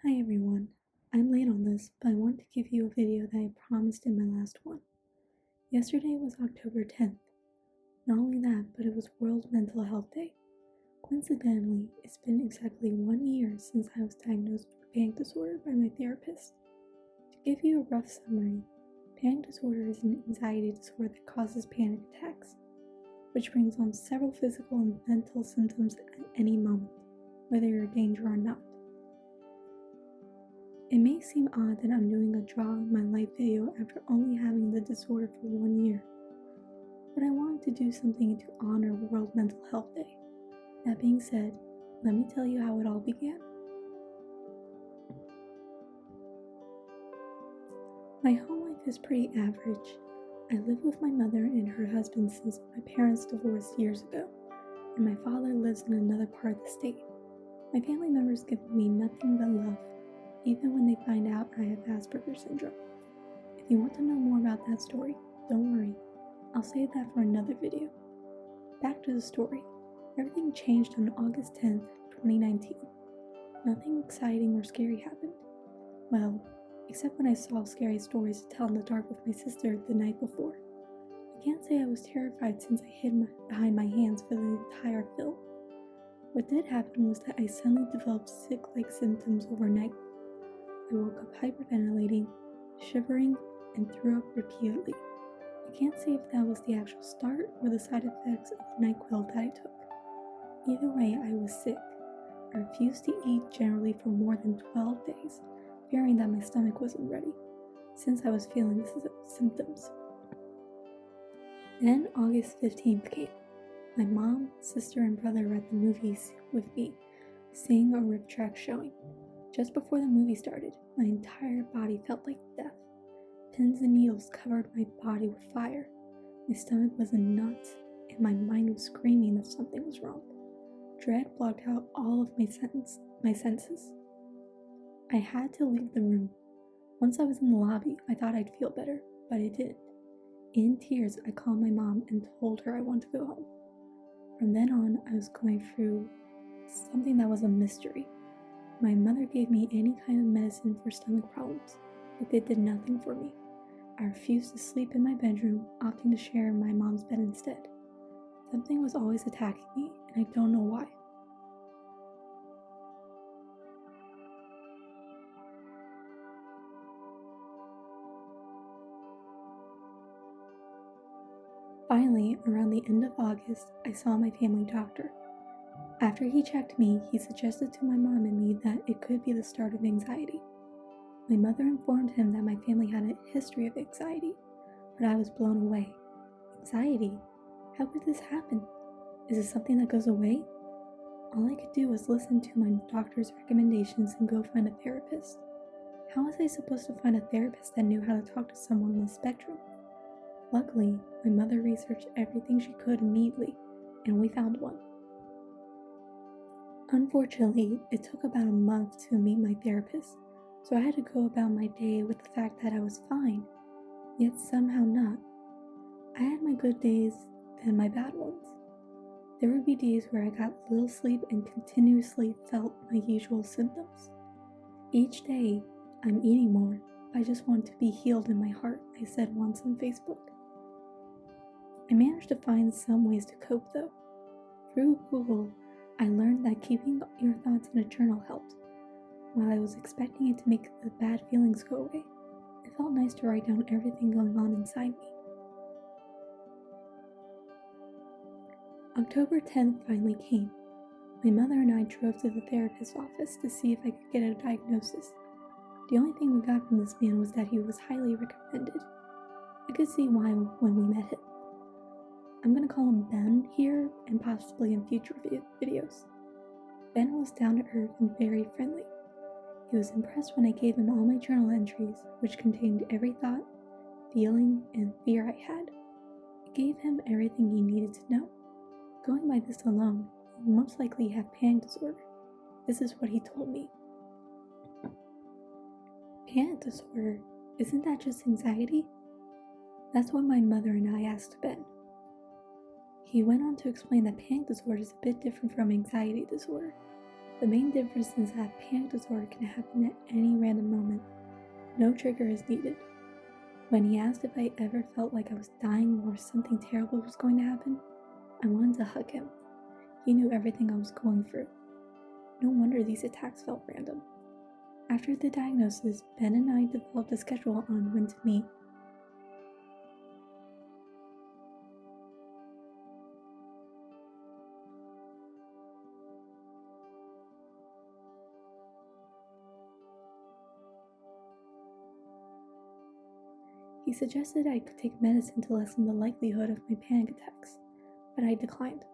Hi everyone, I'm late on this, but I want to give you a video that I promised in my last one. Yesterday was October 10th. Not only that, but it was World Mental Health Day. Coincidentally, it's been exactly 1 year since I was diagnosed with panic disorder by my therapist. To give you a rough summary, panic disorder is an anxiety disorder that causes panic attacks, which brings on several physical and mental symptoms at any moment, whether you're in danger or not. It may seem odd that I'm doing a draw of my life video after only having the disorder for 1 year, but I wanted to do something to honor World Mental Health Day. That being said, let me tell you how it all began. My home life is pretty average. I live with my mother and her husband since my parents divorced years ago, and my father lives in another part of the state. My family members give me nothing but love, even when they find out I have Asperger's syndrome. If you want to know more about that story, don't worry, I'll save that for another video. Back to the story. Everything changed on August 10th, 2019. Nothing exciting or scary happened. Well, except when I saw scary stories to tell in the dark with my sister the night before. I can't say I was terrified since I hid behind my hands for the entire film. What did happen was that I suddenly developed sick-like symptoms overnight. I woke up hyperventilating, shivering, and threw up repeatedly. I can't say if that was the actual start or the side effects of the NyQuil that I took. Either way, I was sick. I refused to eat generally for more than 12 days, fearing that my stomach wasn't ready, since I was feeling the symptoms. Then August 15th came. My mom, sister, and brother were at the movies with me, seeing a rip track showing. Just before the movie started, my entire body felt like death. Pins and needles covered my body with fire. My stomach was in knots, and my mind was screaming that something was wrong. Dread blocked out all of my senses. I had to leave the room. Once I was in the lobby, I thought I'd feel better, but I didn't. In tears, I called my mom and told her I wanted to go home. From then on, I was going through something that was a mystery. My mother gave me any kind of medicine for stomach problems, but they did nothing for me. I refused to sleep in my bedroom, opting to share my mom's bed instead. Something was always attacking me, and I don't know why. Finally, around the end of August, I saw my family doctor. After he checked me, he suggested to my mom and me that it could be the start of anxiety. My mother informed him that my family had a history of anxiety, but I was blown away. Anxiety? How could this happen? Is it something that goes away? All I could do was listen to my doctor's recommendations and go find a therapist. How was I supposed to find a therapist that knew how to talk to someone on the spectrum? Luckily, my mother researched everything she could immediately, and we found one. Unfortunately, it took about a month to meet my therapist, so I had to go about my day with the fact that I was fine, yet somehow not. I had my good days, then my bad ones. There would be days where I got little sleep and continuously felt my usual symptoms. Each day, I'm eating more, I just want to be healed in my heart, I said once on Facebook. I managed to find some ways to cope though. Through Google, I learned that keeping your thoughts in a journal helped. While I was expecting it to make the bad feelings go away, it felt nice to write down everything going on inside me. October 10th finally came. My mother and I drove to the therapist's office to see if I could get a diagnosis. The only thing we got from this man was that he was highly recommended. I could see why when we met him. I'm going to call him Ben here and possibly in future videos. Ben was down to earth and very friendly. He was impressed when I gave him all my journal entries, which contained every thought, feeling, and fear I had. I gave him everything he needed to know. Going by this alone, he most likely had panic disorder. This is what he told me. Panic disorder? Isn't that just anxiety? That's what my mother and I asked Ben. He went on to explain that panic disorder is a bit different from anxiety disorder. The main difference is that panic disorder can happen at any random moment. No trigger is needed. When he asked if I ever felt like I was dying or something terrible was going to happen, I wanted to hug him. He knew everything I was going through. No wonder these attacks felt random. After the diagnosis, Ben and I developed a schedule on when to meet. He suggested I could take medicine to lessen the likelihood of my panic attacks, but I declined.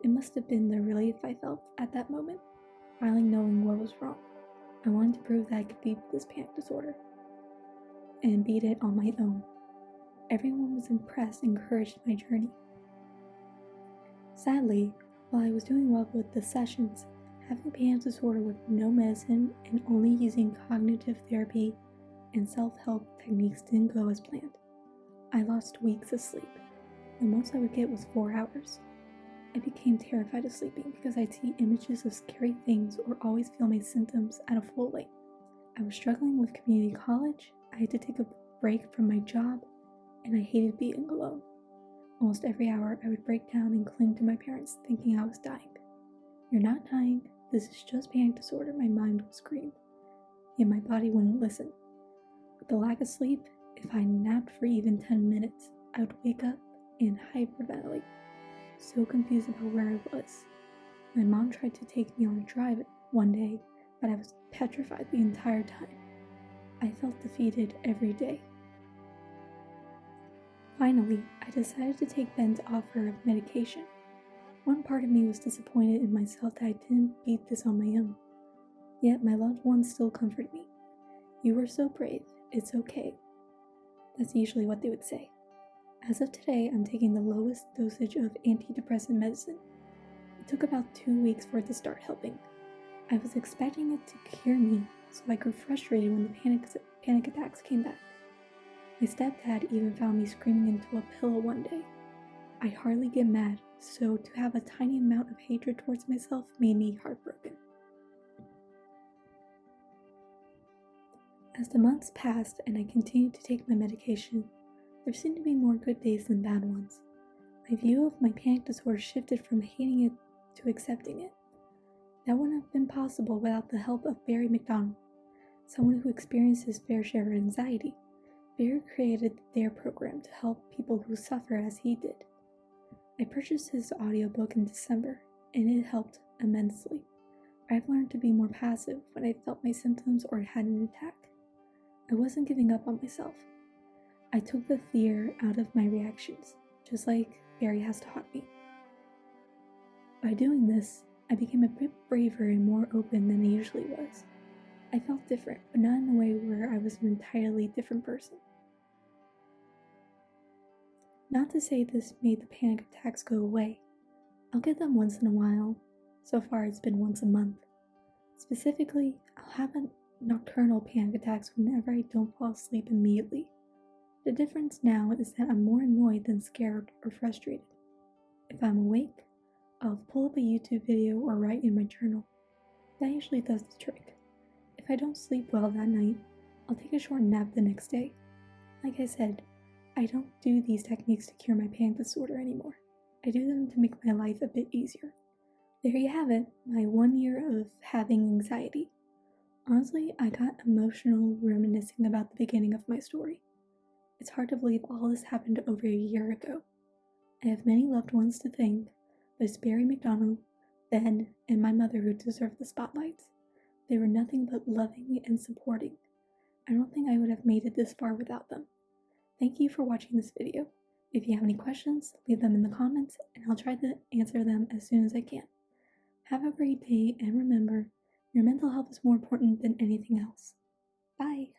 It must have been the relief I felt at that moment, finally knowing what was wrong. I wanted to prove that I could beat this panic disorder, and beat it on my own. Everyone was impressed and encouraged my journey. Sadly, while I was doing well with the sessions, having panic disorder with no medicine and only using cognitive therapy and self-help techniques didn't go as planned. I lost weeks of sleep. The most I would get was 4 hours. I became terrified of sleeping because I'd see images of scary things or always feel my symptoms at a full length. I was struggling with community college, I had to take a break from my job, and I hated being alone. Almost every hour I would break down and cling to my parents thinking I was dying. "You're not dying, this is just panic disorder," my mind would scream. Yet my body wouldn't listen. With the lack of sleep, if I napped for even 10 minutes, I would wake up and hyperventilate, so confused about where I was. My mom tried to take me on a drive one day, but I was petrified the entire time. I felt defeated every day. Finally, I decided to take Ben's offer of medication. One part of me was disappointed in myself that I didn't beat this on my own. Yet my loved ones still comforted me. "You were so brave, it's okay." That's usually what they would say. As of today, I'm taking the lowest dosage of antidepressant medicine. It took about 2 weeks for it to start helping. I was expecting it to cure me, so I grew frustrated when the panic attacks came back. My stepdad even found me screaming into a pillow one day. I hardly get mad, so to have a tiny amount of hatred towards myself made me heartbroken. As the months passed and I continued to take my medication, there seemed to be more good days than bad ones. My view of my panic disorder shifted from hating it to accepting it. That wouldn't have been possible without the help of Barry McDonald, someone who experienced his fair share of anxiety. Barry created their program to help people who suffer as he did. I purchased his audiobook in December, and it helped immensely. I've learned to be more passive when I felt my symptoms or had an attack. I wasn't giving up on myself. I took the fear out of my reactions, just like Barry has taught me. By doing this, I became a bit braver and more open than I usually was. I felt different, but not in a way where I was an entirely different person. Not to say this made the panic attacks go away. I'll get them once in a while. So far it's been once a month. Specifically, I'll have nocturnal panic attacks whenever I don't fall asleep immediately. The difference now is that I'm more annoyed than scared or frustrated. If I'm awake, I'll pull up a YouTube video or write in my journal. That usually does the trick. If I don't sleep well that night, I'll take a short nap the next day. Like I said, I don't do these techniques to cure my panic disorder anymore. I do them to make my life a bit easier. There you have it, my 1 year of having anxiety. Honestly, I got emotional reminiscing about the beginning of my story. It's hard to believe all this happened over a year ago. I have many loved ones to thank, but it's Barry McDonald, Ben, and my mother who deserve the spotlights. They were nothing but loving and supporting. I don't think I would have made it this far without them. Thank you for watching this video. If you have any questions, leave them in the comments and I'll try to answer them as soon as I can. Have a great day and remember, your mental health is more important than anything else. Bye!